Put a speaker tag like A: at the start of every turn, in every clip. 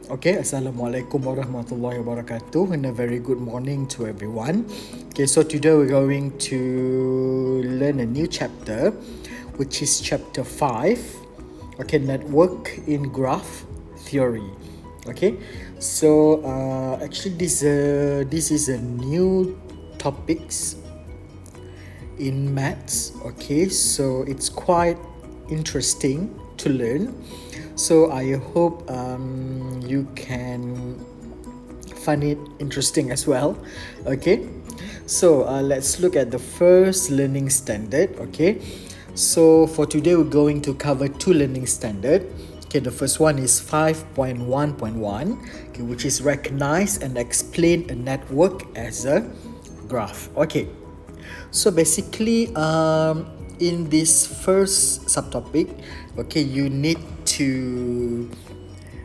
A: Okay, Assalamualaikum warahmatullahi wabarakatuh, and a very good morning to everyone. Okay, so today we're going to learn a new chapter, which is chapter 5. Okay, network in graph theory. Okay, so actually this is a new topics in maths. Okay, so it's quite interesting to learn. So I hope you can find it interesting as well. Okay, so let's look at the first learning standard. Okay, so for today we're going to cover two learning standard. Okay, the first one is 5.1.1, okay, which is recognize and explain a network as a graph. Okay, so basically, in this first subtopic, okay, you need to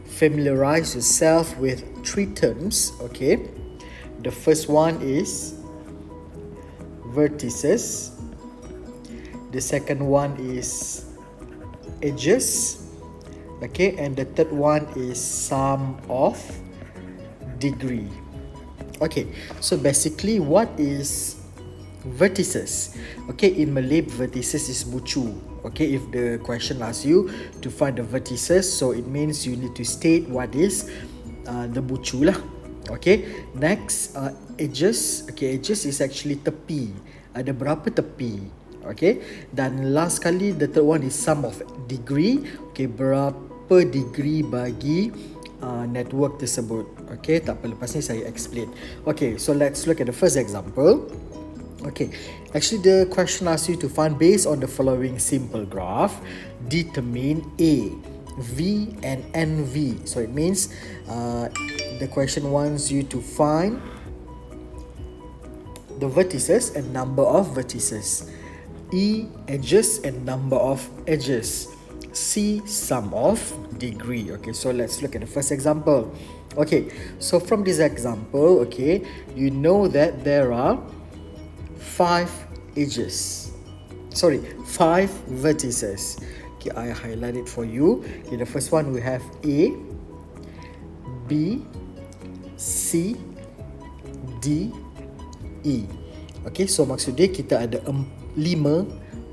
A: familiarize yourself with three terms. Okay, the first one is vertices. The second one is edges. Okay, and the third one is sum of degree. Okay, so basically, what is vertices? Okay, in Malay, vertices is bucu. Okay, if the question asks you to find the vertices, so it means you need to state what is the bucu lah. Okay, next, edges. Okay, edges is actually tepi. Ada berapa tepi? Okay, dan last kali, the third one is sum of degree. Okay, berapa degree bagi network tersebut. Okay, tak apa, lepas ni saya explain. Okay, so let's look at the first example. Okay, actually the question asks you to find, based on the following simple graph, determine A, V and NV. So it means the question wants you to find the vertices and number of vertices, E, edges and number of edges, C, sum of degree. Okay, so let's look at the first example. Okay, so from this example, okay, you know that there are 5 edges. Sorry, 5 vertices. Okay, I highlight it for you. Okay, the first one we have A, B, C, D, E. Okay, so maksud dia kita ada 5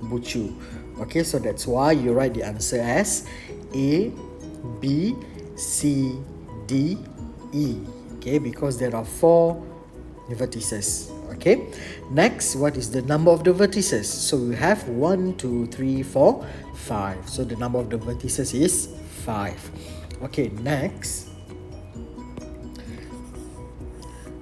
A: bucu. Okay, so that's why you write the answer as A, B, C, D, E. Okay, because there are 4 vertices. Okay, next, what is the number of the vertices? So we have 1, 2, 3, 4, 5. So the number of the vertices is 5. Okay, next.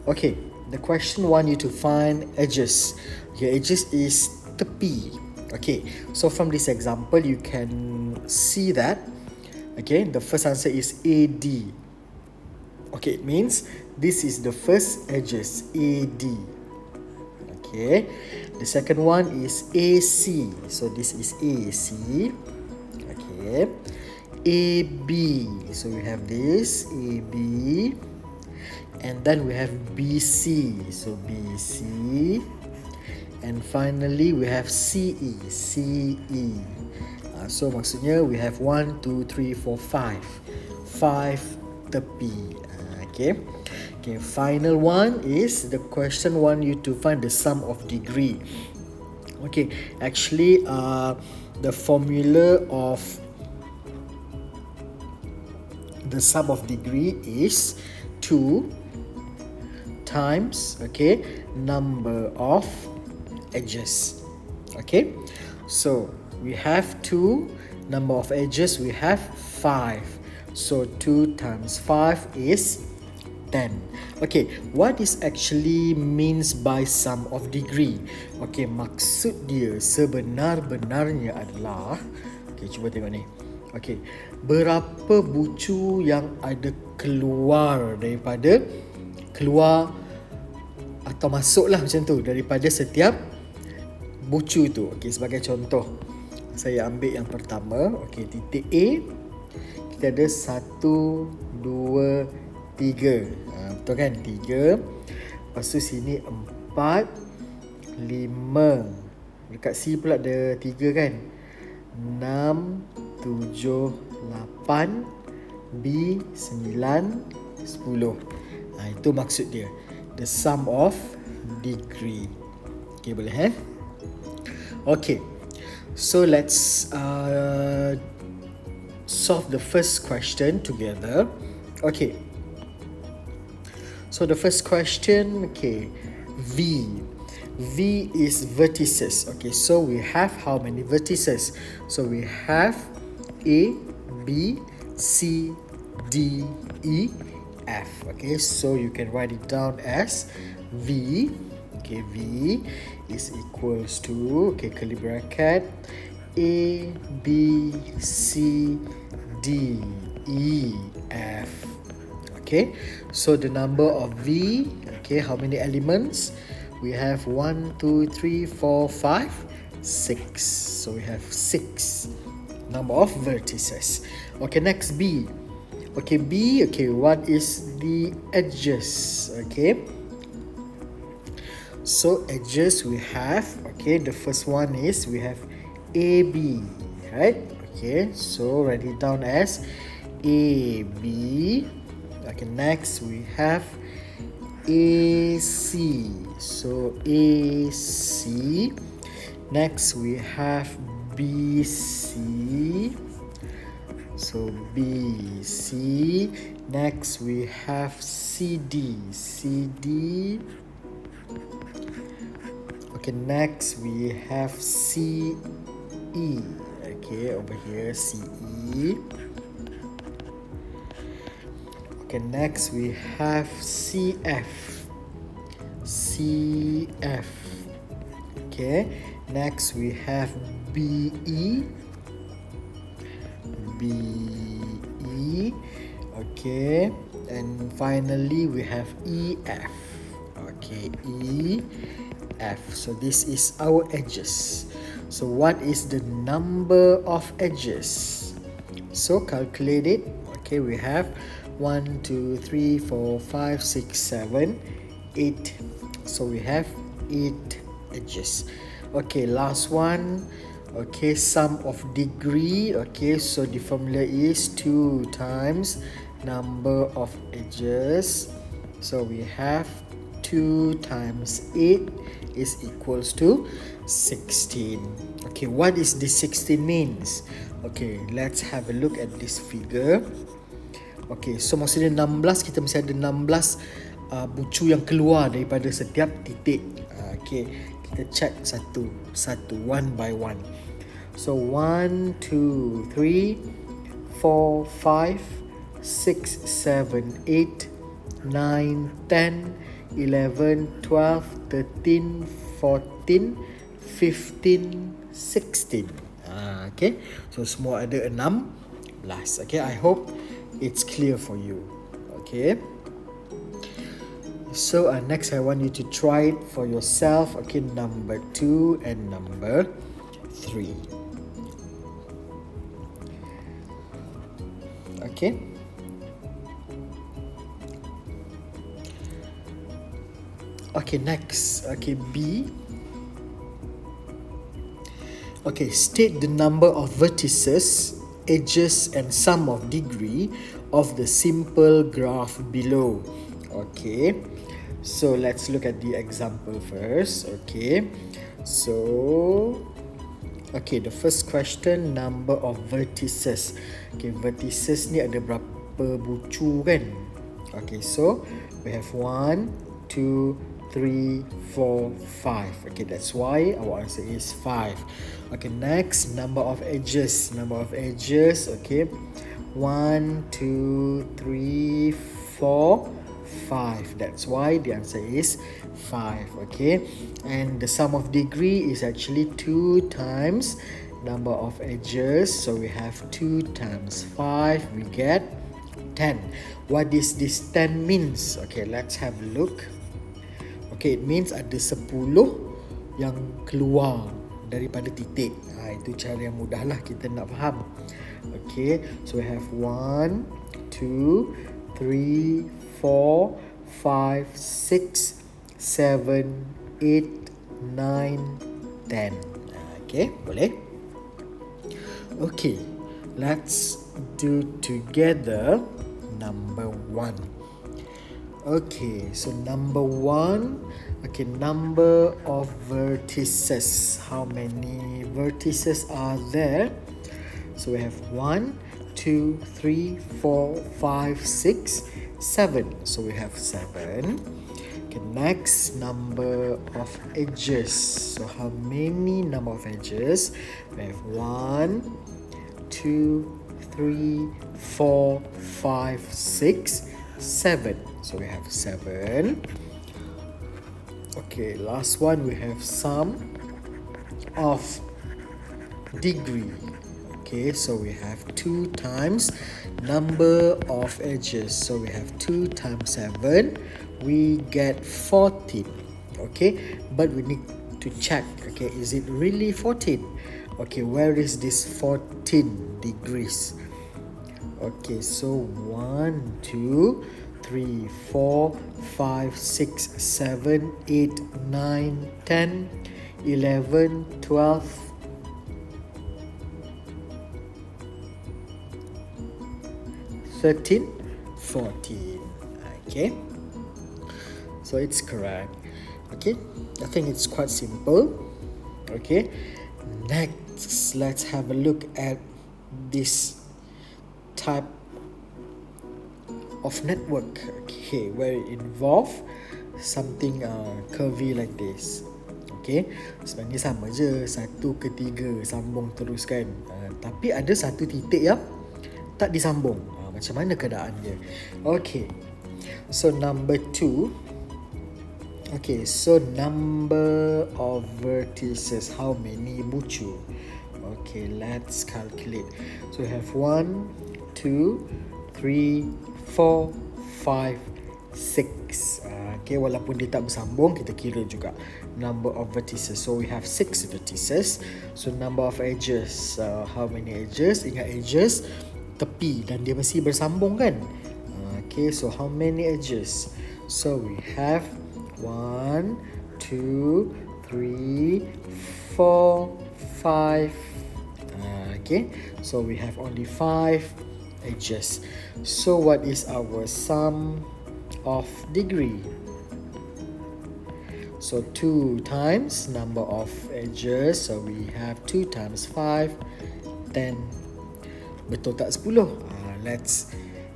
A: Okay, the question wants you to find edges. Okay, edges is tepi. Okay, so from this example, you can see that. Okay, the first answer is AD. Okay, it means this is the first edges, AD. Okay, the second one is AC. So this is AC. Okay, AB. So we have this AB, and then we have BC. So BC, and finally we have CE. CE. So maksudnya we have 1, 2, 3, 4, 5. 5 tepi. Okay. Okay, final one is the question want you to find the sum of degree. Okay, actually the formula of the sum of degree is 2 times, okay, number of edges. Okay, so we have 2, number of edges we have 5. So 2 times 5 is 10. Okay, what is actually means by sum of degree? Okay, maksud dia sebenar-benarnya adalah, okay, cuba tengok ni. Okay, berapa bucu yang ada keluar atau masuk lah macam tu daripada setiap bucu tu. Okay, sebagai contoh, saya ambil yang pertama. Okay, titik A, kita ada 1, 2, 3. Betul kan? 3. Lepas tu sini 4, 5. Dekat C pula ada 3 kan? 6, 7, 8, B 9, 10. Itu maksud dia, the sum of degree. Okay, boleh Okay, so let's solve the first question together. Okay, so the first question, okay, V is vertices. Okay, so we have how many vertices? So we have A, B, C, D, E, F. Okay, so you can write it down as V. Okay, V is equals to, okay, curly bracket, A, B, C, D, E, F. Okay, so the number of V, okay, how many elements? We have 1, 2, 3, 4, 5, 6. So we have 6 number of vertices. Okay, next B. Okay, B, okay, what is the edges? Okay, so edges we have, okay, the first one is we have AB, right? Okay, so write it down as AB. Okay, next we have AC. So AC. Next we have BC. So BC. Next we have CD. CD. Okay, next we have CE. Okay, over here CE. Okay, next we have CF. CF. Okay, next we have BE. BE. Okay, and finally we have EF. Okay, EF. So this is our edges. So what is the number of edges? So calculate it. Okay, we have 1, 2, 3, 4, 5, 6, 7, 8. So we have 8 edges. Okay, last one. Okay, sum of degree. Okay, so the formula is 2 times number of edges. So we have 2 times 8 is equals to 16. Okay, what is this 16 means? Okay, let's have a look at this figure. Okay, so maksudnya 16, kita mesti ada 16 bucu yang keluar daripada setiap titik. Okay, kita check satu, one by one. So 1, 2, 3, 4, 5, 6, 7, 8, 9, 10, 11, 12, 13, 14, 15, 16. Okay, so semua ada 16. Okay, I hope it's clear for you. Okay, so next I want you to try it for yourself. Okay, number 2 and number 3. Okay, okay, next. Okay, B. Okay, state the number of vertices, edges and sum of degree of the simple graph below. Okay, so let's look at the example first. Okay, so okay, the first question, number of vertices. Okay, vertices ni ada berapa bucu kan? Okay, so we have 1, 2, 3, 4, 5. Okay, that's why our answer is 5. Okay, next, number of edges. Number of edges, okay, 1, 2, 3, 4, 5. That's why the answer is 5. Okay, and the sum of degree is actually 2 times number of edges. So we have 2 times 5, we get 10. What does this 10 means? Okay, let's have a look. Okay, it means ada 10 yang keluar daripada titik. Itu cara yang mudah lah kita nak faham. Okay, so we have 1, 2, 3, 4, 5, 6, 7, 8, 9, 10. Okay, boleh? Okay, let's do together number 1. Okay, so number 1, okay, number of vertices. How many vertices are there? So we have 1, 2, 3, 4, 5, 6, 7. So we have 7. Okay, next, number of edges. So how many number of edges? We have 1, 2, 3, 4, 5, 6, 7. So we have 7. Okay, last one we have sum of degree. Okay, so we have 2 times number of edges. So we have 2 times 7. We get 14. Okay, but we need to check. Okay, is it really 14? Okay, where is this 14 degrees? Okay, so 1, 2, 3, 4, 5, 6, 7, 8, 9, 10, 11, 12, 13, 14. Okay, so it's correct. Okay, I think it's quite simple. Okay, next let's have a look at this type of network. Okay, where it involve something curvy like this. Okay, sebenarnya sama je, 1 ke 3 sambung terus kan, tapi ada satu titik yang tak disambung. Macam mana keadaannya? Okay, so number 2. Okay, so number of vertices, how many bucu? Okay, let's calculate. So we have 1, 2, 3, 4, 5, 6. Okay, walaupun dia tak bersambung, kita kira juga number of vertices. So we have 6 vertices. So number of edges, how many edges? Ingat edges tepi dan dia mesti bersambung kan? Okay, so how many edges? So we have 1, 2, 3, 4, 5. Okay, so we have only 5 edges. So what is our sum of degree? So 2 times number of edges. So we have 2 times 5, 10. Betul tak 10? Let's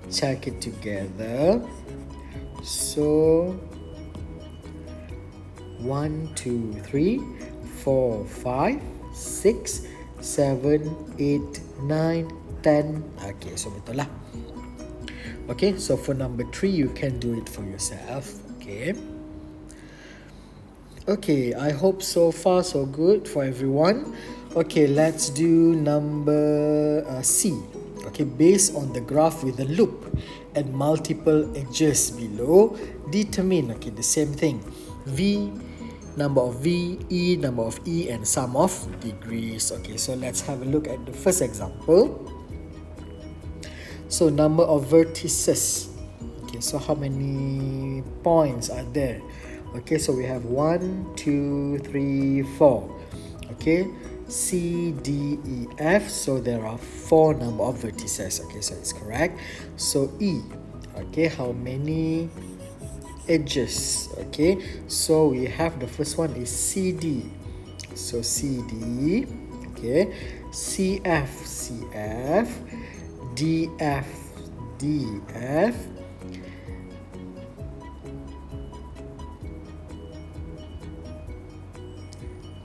A: check it together. So 1, 2, 3, 4, 5, 6, 7, 8, 9, 10. Okay, so betul lah. Okay, so for number 3, you can do it for yourself. Okay. Okay, I hope so far so good for everyone. Okay, let's do number C. Okay, based on the graph with a loop and multiple edges below, determine, okay, the same thing. V, number of V, E, number of E, and sum of degrees. Okay, so let's have a look at the first example. So number of vertices. Okay, so how many points are there? Okay, so we have 1, 2, 3, 4. Okay, C, D, E, F. So there are 4 number of vertices. Okay, so it's correct. So E. Okay, how many edges? Okay, so we have the first one is CD. So CD. Okay, CF, CF, DF, DF.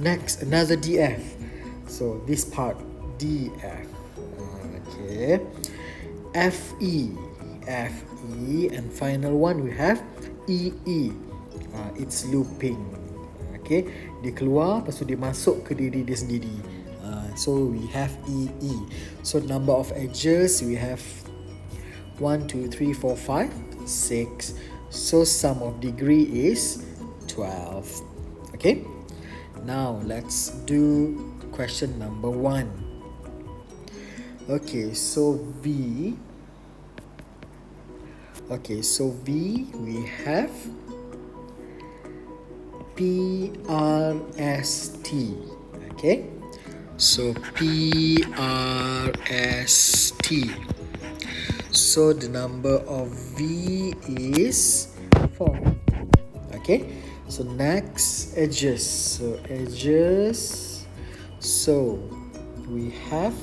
A: Next, another DF. So this part, DF. Okay, FE, FE, and final one we have EE. It's looping. Okay, dia keluar, lepas tu dia masuk ke diri dia sendiri. So we have EE. So number of edges we have 1, 2, 3, 4, 5, 6. So sum of degree is 12. Okay. Now let's do question number 1. Okay, so V. Okay, so V we have PRST. Okay, so PRST. T. So the number of V is 4. Okay, so next, edges. So edges, so we have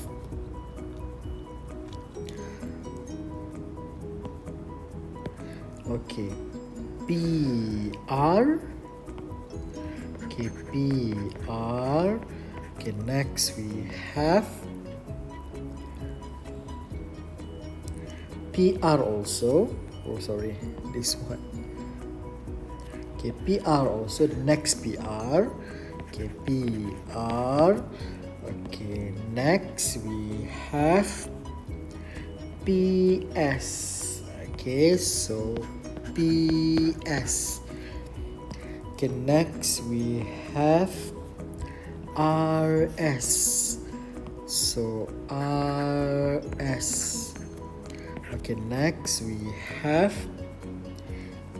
A: okay, PR. Okay, PR. Okay, next we have PR also. Oh, sorry, this one. Okay, PR also. The next PR. Okay, PR. Okay, next we have PS. Okay, so PS. Okay, next we have RS. So RS. Okay, next we have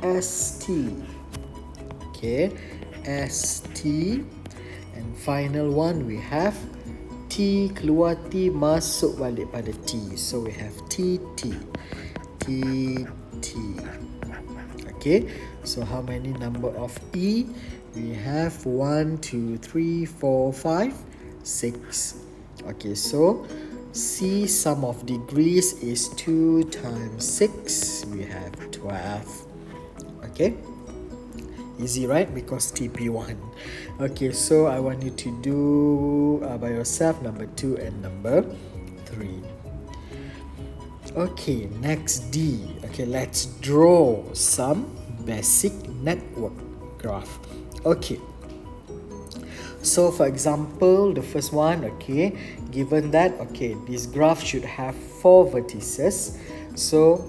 A: ST. Okay, ST. And final one we have T, keluar T, masuk balik pada T. So we have TT. TT. Okay, so how many number of E? We have 1, 2, 3, 4, 5, 6. Okay, so C, sum of degrees is 2 times 6. We have 12. Okay, easy, right? Because TP1. Okay, so I want you to do by yourself number 2 and number 3. Okay, next D. Okay, let's draw some basic network graph. Okay, so for example, the first one, okay, given that, okay, this graph should have 4 vertices. So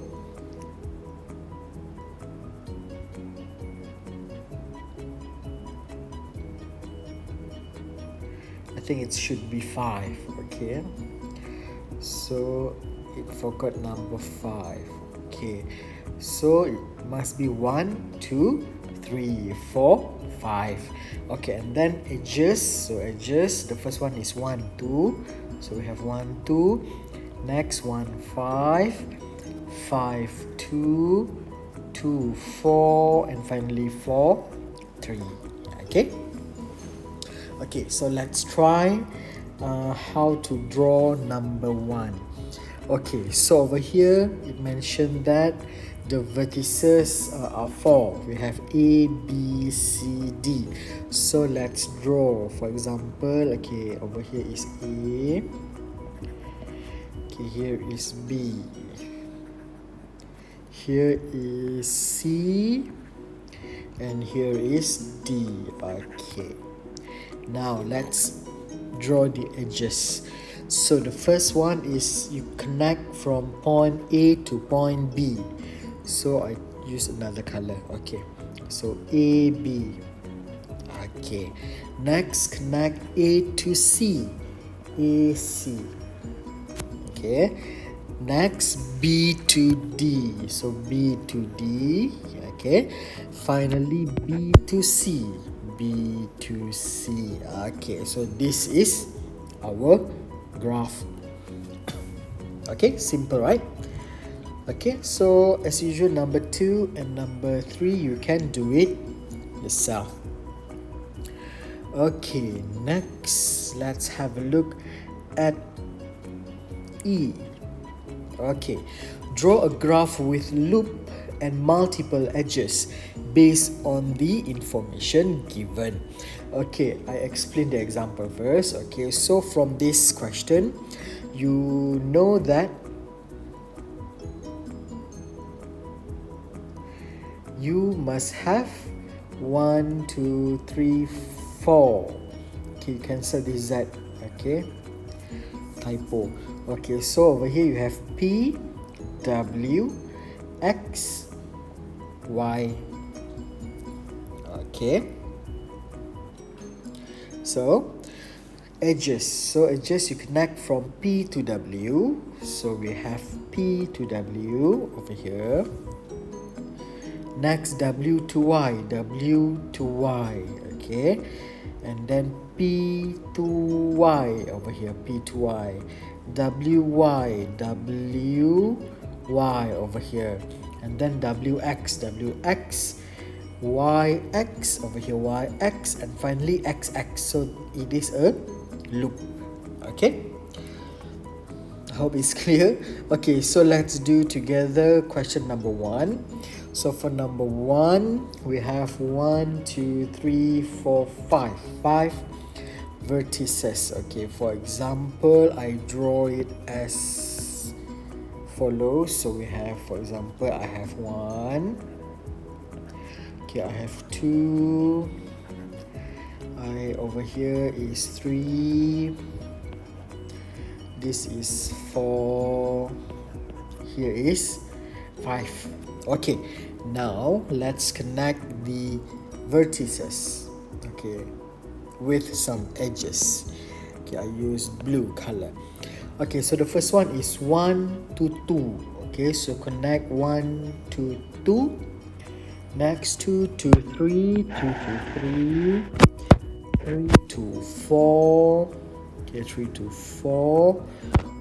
A: I think it should be 5. Okay, so it forgot number 5. Okay, so it must be 1, 2, 3, 4, 5. Okay, and then edges. So edges, the first one is 1, 2. So we have 1, 2. Next one, 5, 5, 2, 2, 4, and finally 4, 3. Okay. Okay, so let's try how to draw number 1. Okay, so over here it mentioned that the vertices are 4. We have A, B, C, D. So let's draw. For example, okay, over here is A. Okay, here is B. Here is C. And here is D. Okay. Now let's draw the edges. So the first one is you connect from point A to point B. So I use another color. Okay, so AB. Okay, next connect A to C. AC. Okay, next B to D. So B to D. Okay, finally B to C. B to C. Okay, so this is our graph. Okay, simple, right? Okay, so as usual, number 2 and number 3, you can do it yourself. Okay, next, let's have a look at E. Okay, draw a graph with loop and multiple edges based on the information given. Okay, I explain the example first. Okay, so from this question, you know that you must have 1, 2, 3, 4. Okay, you cancel this Z. Okay, typo. Okay, so over here you have P, W, X, Y. Okay, so edges. So edges you connect from P to W. So we have P to W over here. Next, W to Y, W to Y. Okay, and then P to Y over here, P to Y. WY over here, and then WX YX over here, YX, and finally XX. So it is a loop. Okay, I hope it's clear. Okay, so let's do together question number 1. So for number 1, we have 1, 2, 3, 4, 5 vertices. Okay, for example, I draw it as follows. So we have, for example, I have 1. Okay, I have 2. Over here is 3. This is 4. Here is 5. Okay, now let's connect the vertices, okay, with some edges. Okay, I use blue color. Okay, so the first one is 1 to 2. Okay, so connect 1 to 2. Next 2 to 3, 2 to 3, 3 to 4. Okay, 3 to 4,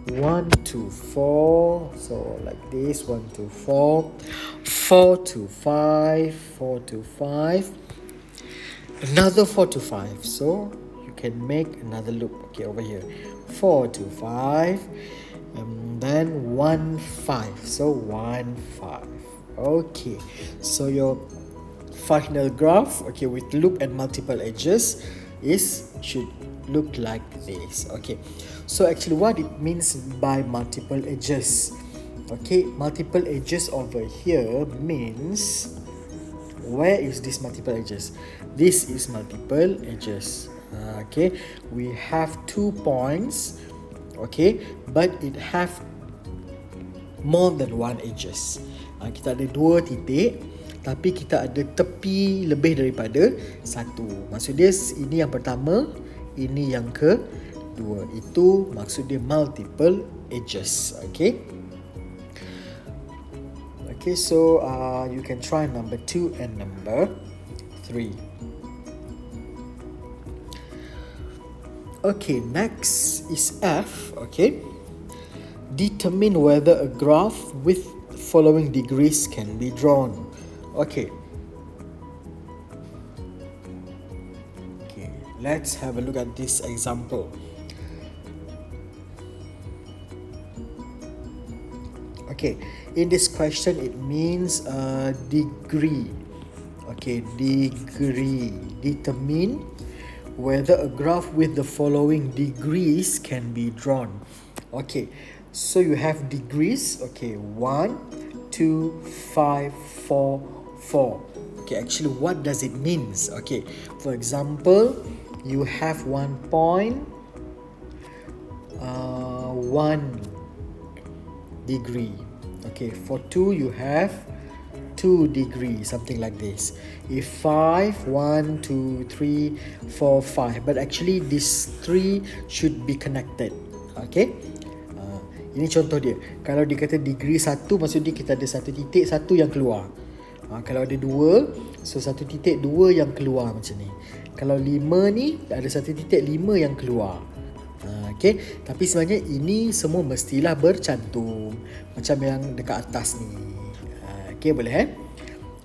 A: 1 to 4, so like this, 1 to 4, 4 to 5, 4 to 5, another 4 to 5, so you can make another loop. Okay, over here, 4 to 5, and then 1 5, so 1 5. Okay, so your final graph, okay, with loop and multiple edges should look like this. Okay, so actually what it means by multiple edges, okay, multiple edges over here means, where is this multiple edges? This is multiple edges. Okay, we have 2 points, okay, but it have more than 1 edges. Kita ada 2 titik, tapi kita ada tepi lebih daripada 1. Maksud dia ini yang pertama, ini yang kedua. Itu maksud dia multiple edges. Okay. Okay, so you can try number 2 and number 3. Okay, next is F. Okay, determine whether a graph with following degrees can be drawn. Okay. Okay, let's have a look at this example. Okay, in this question it means degree. Okay, degree. Determine whether a graph with the following degrees can be drawn. Okay, so you have degrees. Okay, 1, 2, 5, 4, 4. Okay, actually what does it means? Okay, for example, you have 1 point, 1 degree. Okay, for 2 you have 2 degrees, something like this. If 5, 1, 2, 3, 4, 5, but actually these 3 should be connected. Okay, ini contoh dia. Kalau dia kata degree 1, maksud dia kita ada 1 titik 1 yang keluar. Kalau ada 2, so 1 titik 2 yang keluar macam ni. Kalau 5 ni, ada 1 titik 5 yang keluar. Okay, tapi sebenarnya ini semua mestilah bercantum macam yang dekat atas ni. Okay, boleh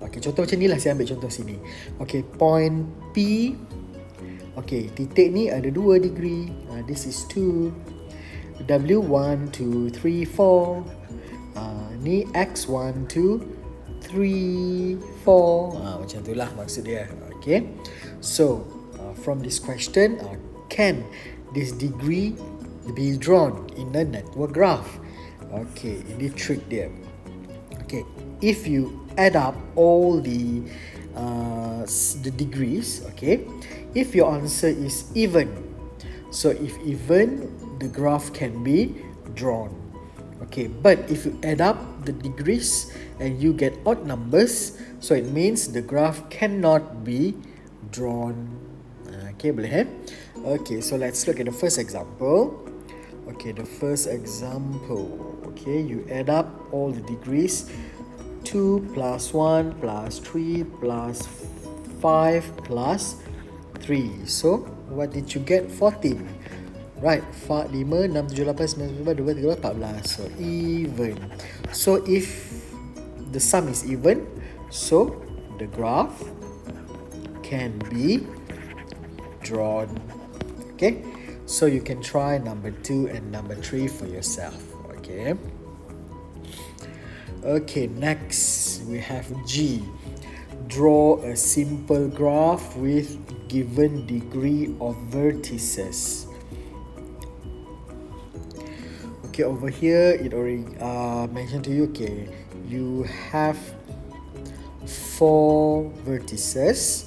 A: Okay, contoh macam ni lah, saya ambil contoh sini. Okay, point P. Okay, titik ni ada 2 degree. This is 2. W 1, 2, 3, 4. Ni X 1, 2, 3, 4. Macam tu lah maksud dia. Okay, so from this question, can this degree be drawn in a network graph? Okay, ini trick dia. Okay, if you add up all the degrees, okay, if your answer is even, so if even, the graph can be drawn. Okay, but if you add up the degrees and you get odd numbers, so it means the graph cannot be drawn. Okay, boleh Okay, so let's look at the first example. Okay, the first example. Okay, you add up all the degrees. 2 plus 1 plus 3 plus 5 plus 3. So, what did you get? 14. Right, 4, 5, 6, 7, 8, 9, 7, 2, 3, 14. So even. So if the sum is even, so the graph can be drawn. Okay, so you can try number 2 and number 3 for yourself. Okay. Okay, next we have G. Draw a simple graph with given degree of vertices. Okay, over here it already mentioned to you. Okay, you have 4 vertices.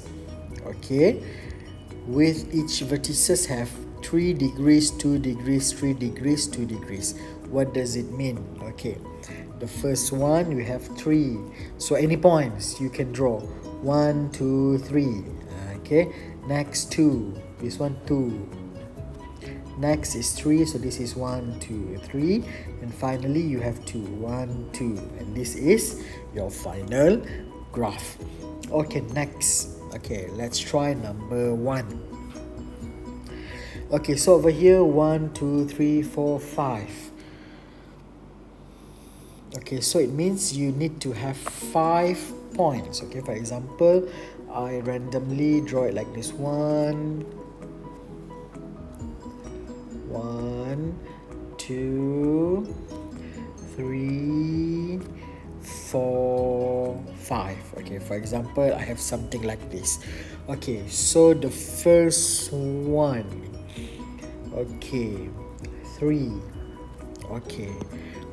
A: Okay, with each vertices have 3 degrees, 2 degrees, 3 degrees, 2 degrees. What does it mean? Okay, the first one we have 3, so any points you can draw 1, 2, 3. Okay, next 2, this one 2, next is 3, so this is 1, 2, 3, and finally you have 2, 1, 2, and this is your final graph. Okay, next. Okay, let's try number 1. Okay, so over here 1, 2, 3, 4, 5. Okay, so it means you need to have 5 points. Okay, for example, I randomly draw it like this: 1, 2, 3, 4, 5. Okay, for example, I have something like this. Okay, so the first one, okay, 3. Okay,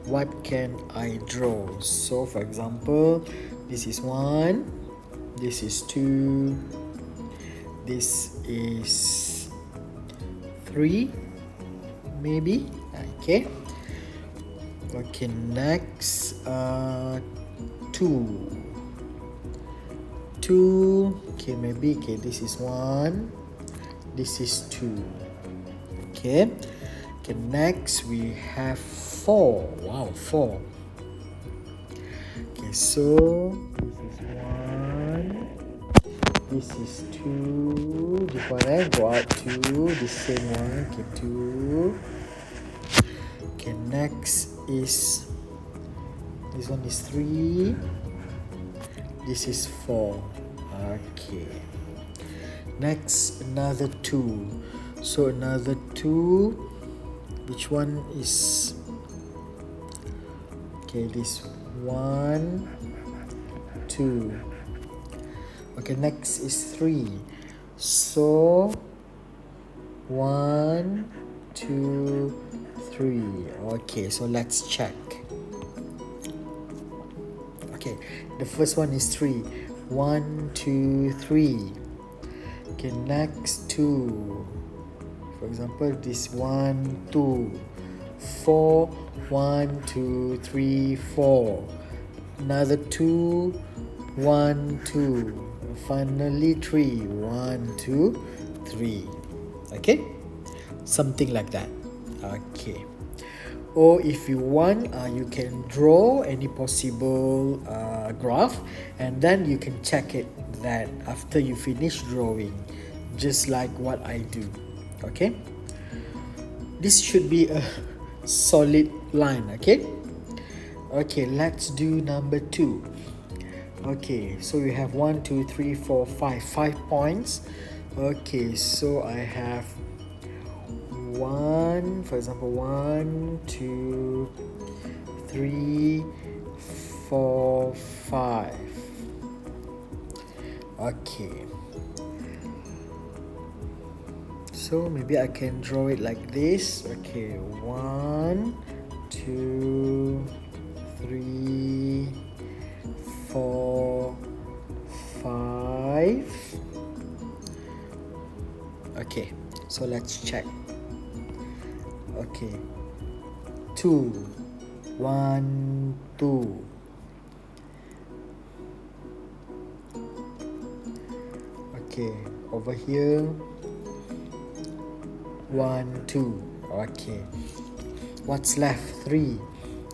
A: what can I draw? So for example, this is 1, this is 2, this is 3, maybe. Okay, okay, next 2, okay, maybe. Okay, this is 1, this is 2. Okay, okay, next we have 4. Wow, 4. Okay, so this is 1, this is 2, this one go out 2, the same one. Okay, 2. Okay, next is, this one is 3, this is 4. Okay, next another 2, so another 2, which one is, okay, this 1, 2. Okay, next is 3, so 1, 2, 3. Okay, so let's check. Okay, the first one is 3, 1, 2, 3. Okay, next 2, for example, this 1, 2, 4, 1, 2, 3, 4. Another 2, 1, 2. Finally 3, 1, 2, 3. Okay, something like that. Okay, or if you want, you can draw any possible graph, and then you can check it that after you finish drawing, just like what I do. Okay, this should be a solid line. Okay, okay, let's do number 2. Okay, so we have 1, 2, 3, 4, 5, 5 points. Okay, so I have 1, for example, 1, 2, 3, 4, 5. Okay, so maybe I can draw it like this. Okay, 1, 2, 3, 4, 5. Okay, so let's check. Okay, 2, 1, 2. Okay, over here 1, 2. Okay, what's left? 3.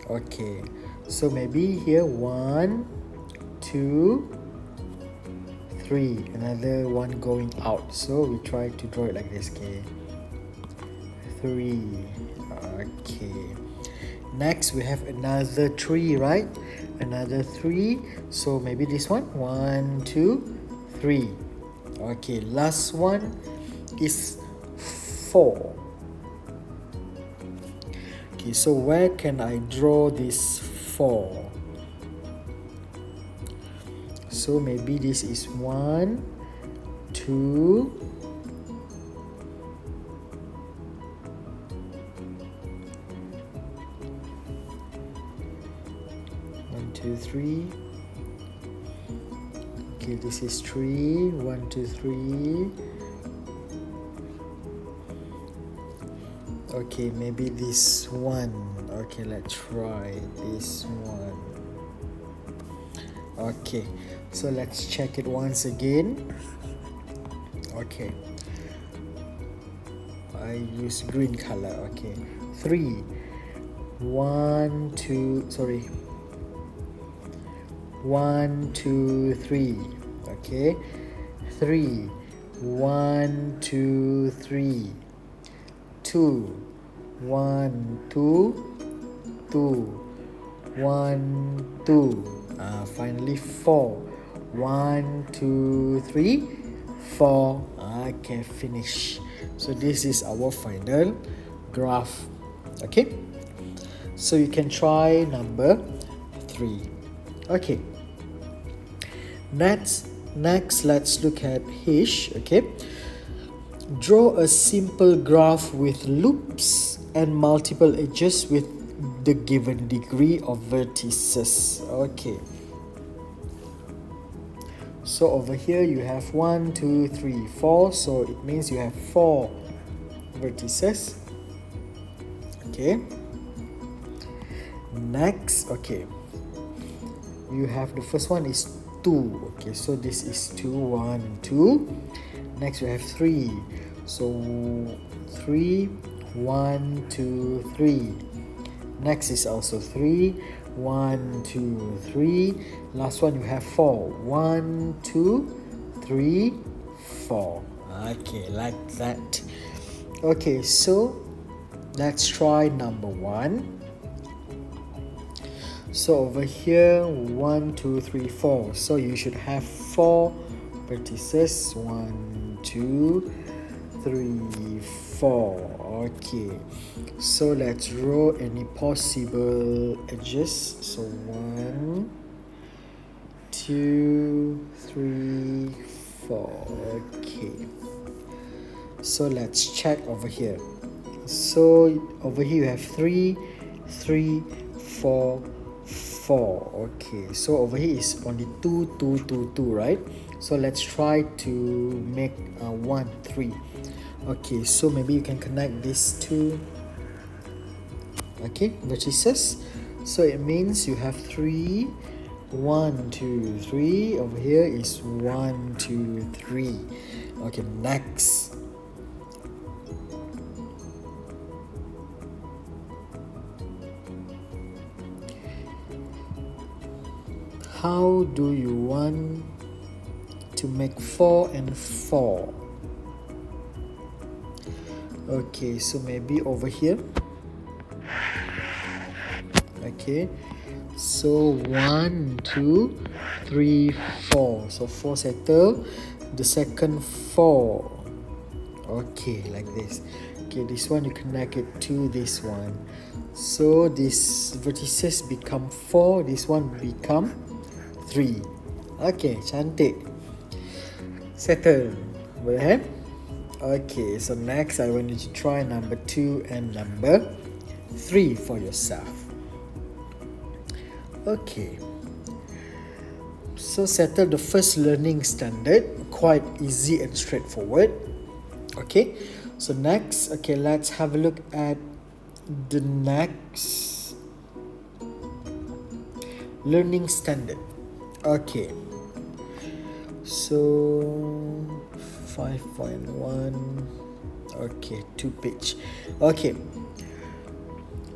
A: Okay, so maybe here 1, 2, 3. Another one going out, so we try to draw it like this. Okay, 3. Okay. Next we have another 3, right? Another 3. So maybe this one. 1, 2, 3. Okay, last one is 4. Okay, so where can I draw this 4? So maybe this is 1, 2, 1, 2, 3. Okay, this is 3. 1, 2, 3. Okay, maybe this one. Okay, let's try this one. Okay, so let's check it once again. Okay, I use green color. Okay, 3, 1, 2, sorry, 1, 2, 3. Okay, 3, 1, 2, 3. 2, 1, 2, 2, 1, 2. Finally 4, 1, 2, 3, 4. Okay, finish. So this is our final graph. Okay, so you can try number 3. Okay, next let's look at H. Okay, draw a simple graph with loops and multiple edges with the given degree of vertices. Okay, so over here you have 1, 2, 3, 4. So it means you have 4 vertices. Okay, next, okay, you have the first one is 2. Okay, so this is 2, 1, 2. Next we have 3. So 3, 1, 2, 3. Next is also 3, 1, 2, 3. Last one you have 4. 1, 2, 3, 4. Okay, like that. Okay, so let's try number 1. So over here, 1, 2, 3, 4. So you should have 4 vertices. 1, 2, 3, 4. Okay, so let's draw any possible edges. So 1, 2, 3, 4. Okay, so let's check over here. So over here you have 3, 3, 4, 4. Okay, so over here is only 2, 2, 2, 2, right? So let's try to make 1, 3. Okay, so maybe you can connect these two, okay, vertices. So it means you have 3, 1, 2, 3. Over here is 1, 2, 3. Okay, next. How do you want to make 4 and 4? Okay, so maybe over here. Okay, so 1, 2, 3, 4. So 4 settle. The second 4. Okay, like this. Okay, this one you connect it to this one. So this vertices become 4. This one become 3. Okay, cantik. Settle. Boleh? Okay, so next I want you to try number 2 and number 3 for yourself. Okay, so settle the first learning standard. Quite easy and straightforward. Okay, so next, okay, let's have a look at the next learning standard. Okay, so 5.1. Okay, 2 page. Okay,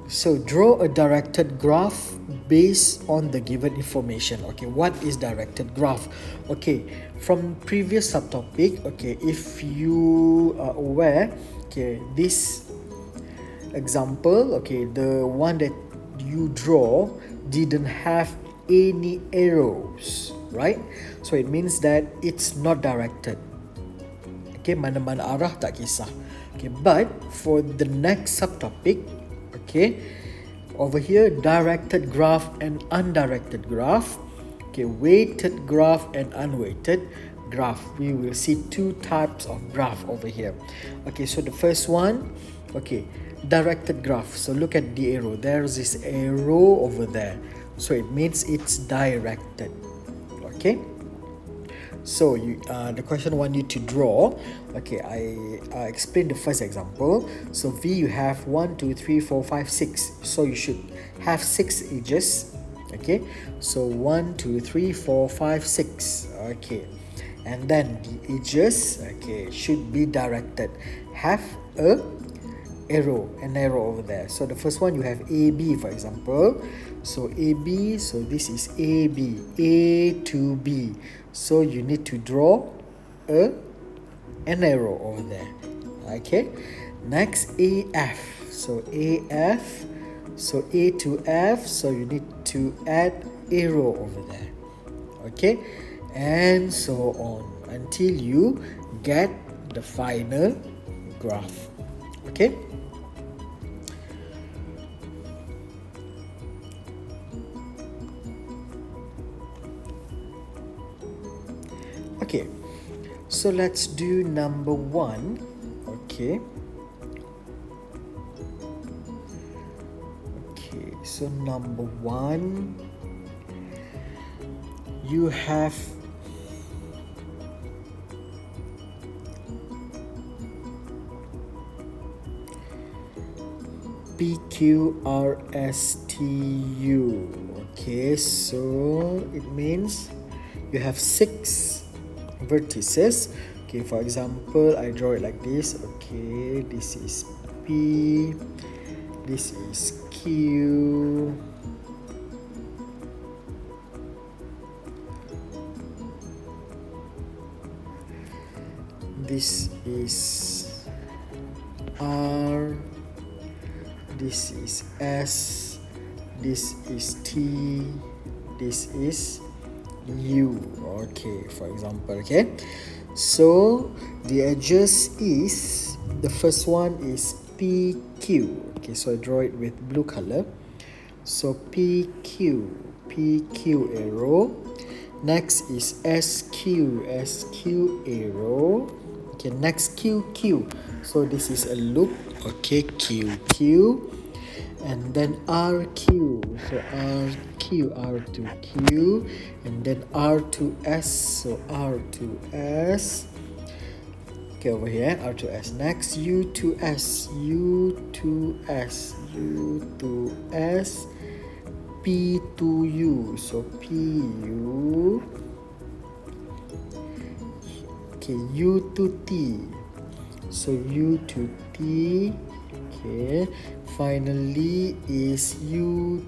A: so draw a directed graph based on the given information. Okay, what is directed graph? Okay, from previous subtopic, okay, if you are aware, okay, this example, okay, the one that you draw didn't have any arrows, right? So it means that it's not directed. Okay, mana-mana arah tak kisah. Okay, but for the next subtopic, okay, over here, directed graph and undirected graph. Okay, weighted graph and unweighted graph. We will see two types of graph over here. Okay, so the first one, okay, directed graph. So look at the arrow. There's this arrow over there. So it means it's directed. Okay. So the question want you to draw. Okay, I explain the first example. So V, you have 1, 2, 3, 4, 5, 6. So you should have 6 edges. Okay, so 1, 2, 3, 4, 5, 6. Okay, and then the edges, okay, should be directed. Have an arrow over there. So the first one, you have AB, for example. So AB, so this is AB, A to B. So you need to draw an arrow over there. Okay, next AF. So AF, so A to F, so you need to add arrow over there. Okay, and so on until you get the final graph. Okay. Okay, so let's do number 1. Okay. Okay, so number 1, you have PQRSTU. Okay, so it means you have 6 vertices. Okay, for example, I draw it like this. Okay, this is P, this is Q, this is R, this is S, this is T, this is U. Okay, for example. Okay, so the edges is, the first one is PQ. Okay, so I draw it with blue color. So PQ arrow. Next is SQ arrow. Okay, next QQ. So this is a loop. Okay, QQ. And then RQ, so RQ, R to Q, and then R to S, so R to S. Okay, over here, R to S. Next, U to S, U to S, U to S, P to U, so PU. Okay, U to T, so U to T. Okay, finally is U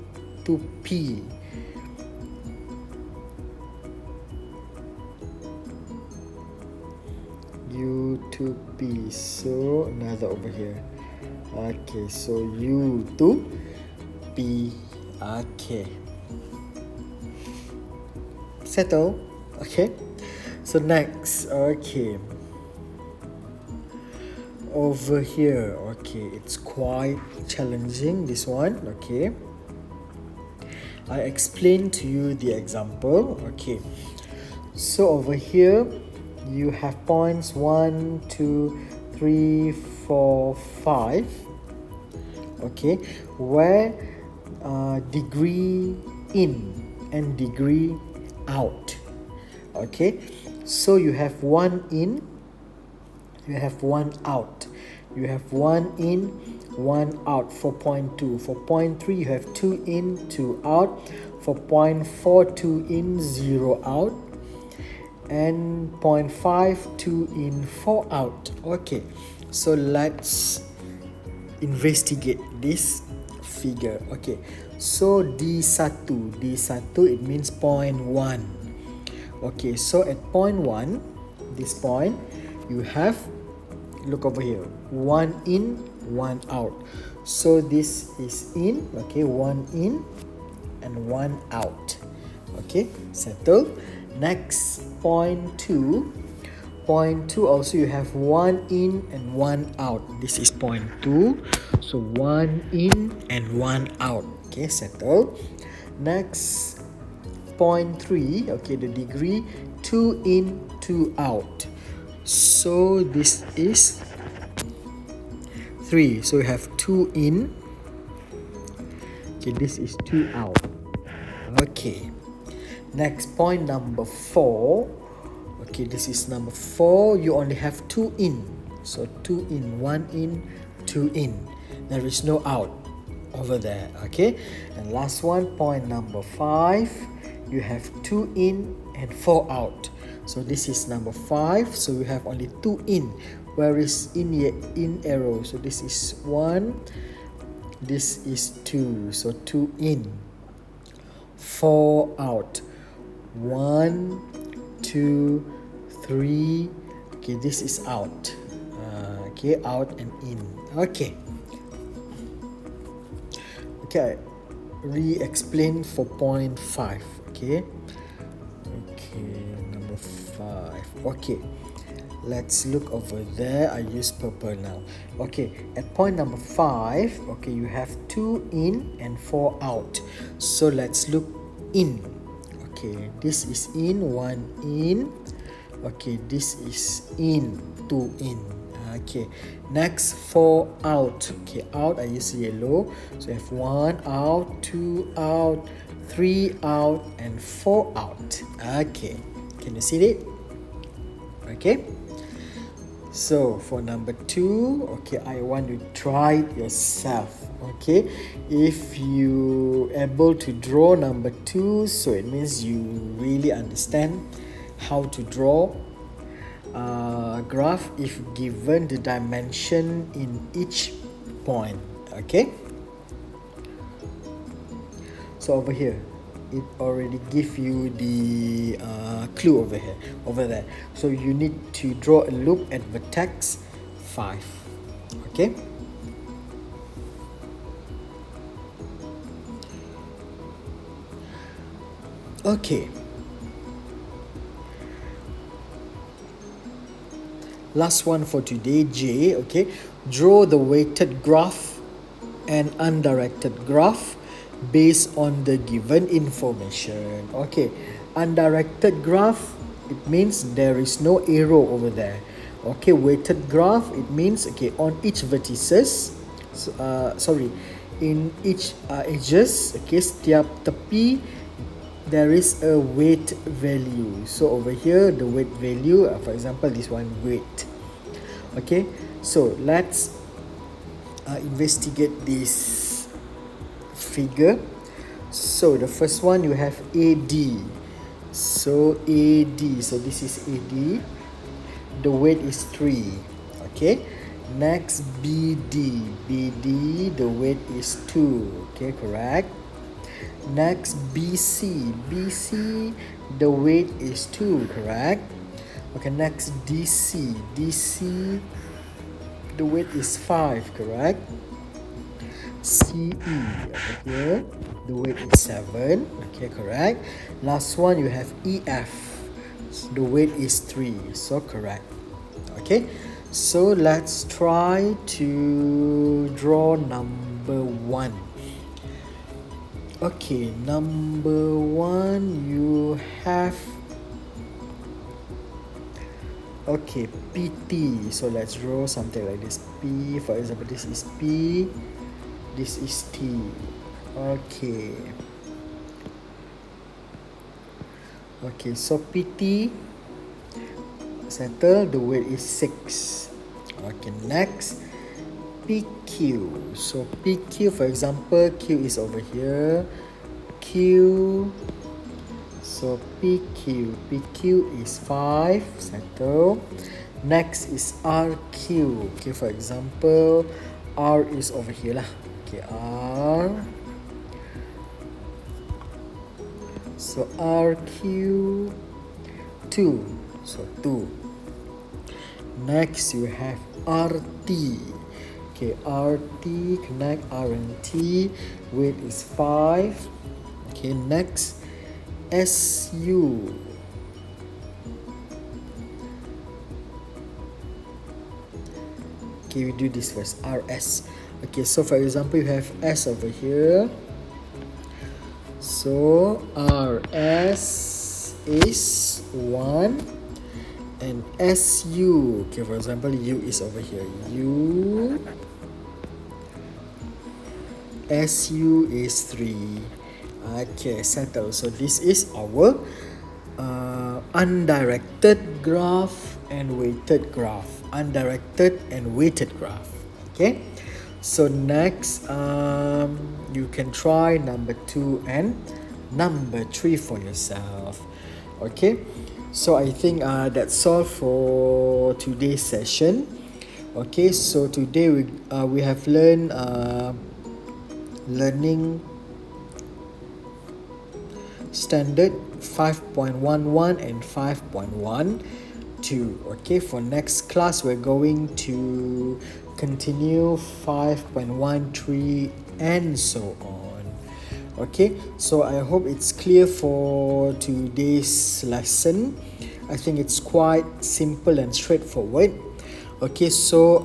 A: to P. U to P. So another over here. Okay, so U to P. Okay. Settle. Okay. So next, okay. Over here, okay, it's quite challenging, this one. Okay, I explained to you the example. Okay, so over here you have points 1, 2, 3, 4, 5. Okay, where degree in and degree out. Okay, so you have 1 in, you have 1 out, you have 1 in, 1 out for point 2. For point 3, you have 2 in, 2 out. For point 4, 2 in, 0 out. And point 5, 2 in, 4 out. Okay, so let's investigate this figure. Okay, so D1, it means point 1. Okay, so at point 1, this point, you have, look over here, 1 in, 1 out. So this is in, okay, one in and one out. Okay, settle. Next, point 2. Point 2 also you have one in and one out. This is point 2. So one in and one out. Okay, settle. Next, point 3. Okay, the degree, 2 in, 2 out. So this is 3. So we have 2 in. Okay, this is 2 out. Okay. Next, point number 4. Okay, this is number 4. You only have 2 in. So 2 in, 1 in, 2 in. There is no out over there. Okay. And last one, point number 5. You have 2 in and 4 out. So this is number 5. So we have only 2 in. Where is in arrow? So this is 1. This is 2. So 2 in, 4 out. 1, 2, 3. Okay, this is out. Okay, out and in. Okay. Okay, re-explain for point 5. Okay. Okay, number 5. Okay. Let's look over there. I use purple now. Okay, at point number 5, okay, you have 2 in and 4 out. So let's look in. Okay, this is in, 1 in. Okay, this is in, 2 in. Okay, next 4 out. Okay, out, I use yellow. So I have 1 out, 2 out, 3 out, and 4 out. Okay, can you see it? Okay. So for number 2, okay, I want you to try it yourself. Okay, if you able to draw number 2, so it means you really understand how to draw a graph if given the dimension in each point. Okay, so over here it already give you the clue over there. So you need to draw a loop at vertex 5. Okay. Okay. Last one for today, J. Okay. Draw the weighted graph and undirected graph based on the given information. Okay. Undirected graph, it means there is no arrow over there. Okay. Weighted graph, it means, okay, on each vertices, in each edges, okay, setiap tepi there is a weight value. So over here the weight value, for example this one weight. Okay, so let's investigate this figure. So the first one you have AD. So AD, so this is AD, the weight is 3. Okay, next BD, BD, the weight is 2. Okay, correct. Next BC, BC, the weight is 2, correct. Okay, next DC, DC, the weight is 5, correct. CE, over here, the weight is 7, okay, correct. Last one you have EF, the weight is 3, so correct. Okay, so let's try to draw number 1. Okay, number 1 you have, okay, PT. So let's draw something like this. P, for example, this is P, this is T. Okay. Okay, so PT, settle, the weight is 6. Okay, next PQ. So PQ, for example, Q is over here. Q. So PQ. PQ is 5. Settle. Next is RQ. Okay, for example, R is over here lah. Okay, R. So RQ 2. So 2. Next you have RT. Okay, RT, connect R and T, weight is 5. Okay, next, SU. Okay, we do this first, RS. Okay, so for example, you have S over here. So, RS is 1. And SU, okay, for example, U is over here. SU is 3. Okay, settle. So this is our undirected graph and weighted graph. Undirected and weighted graph. Okay. So next, you can try number 2 and number 3 for yourself. Okay. So I think that's all for today's session. Okay. So today we have learned learning standard 5.11 and 5.12. Okay, for next class we're going to continue 5.13 and so on. Okay, so I hope it's clear for today's lesson. I think it's quite simple and straightforward. Okay, so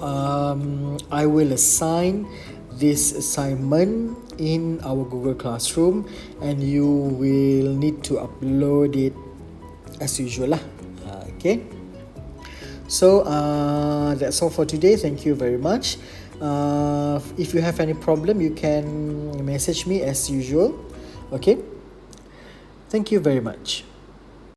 A: I will assign this assignment in our Google Classroom and you will need to upload it as usual lah. Okay, so that's all for today. Thank you very much. If you have any problem, you can message me as usual. Okay, thank you very much.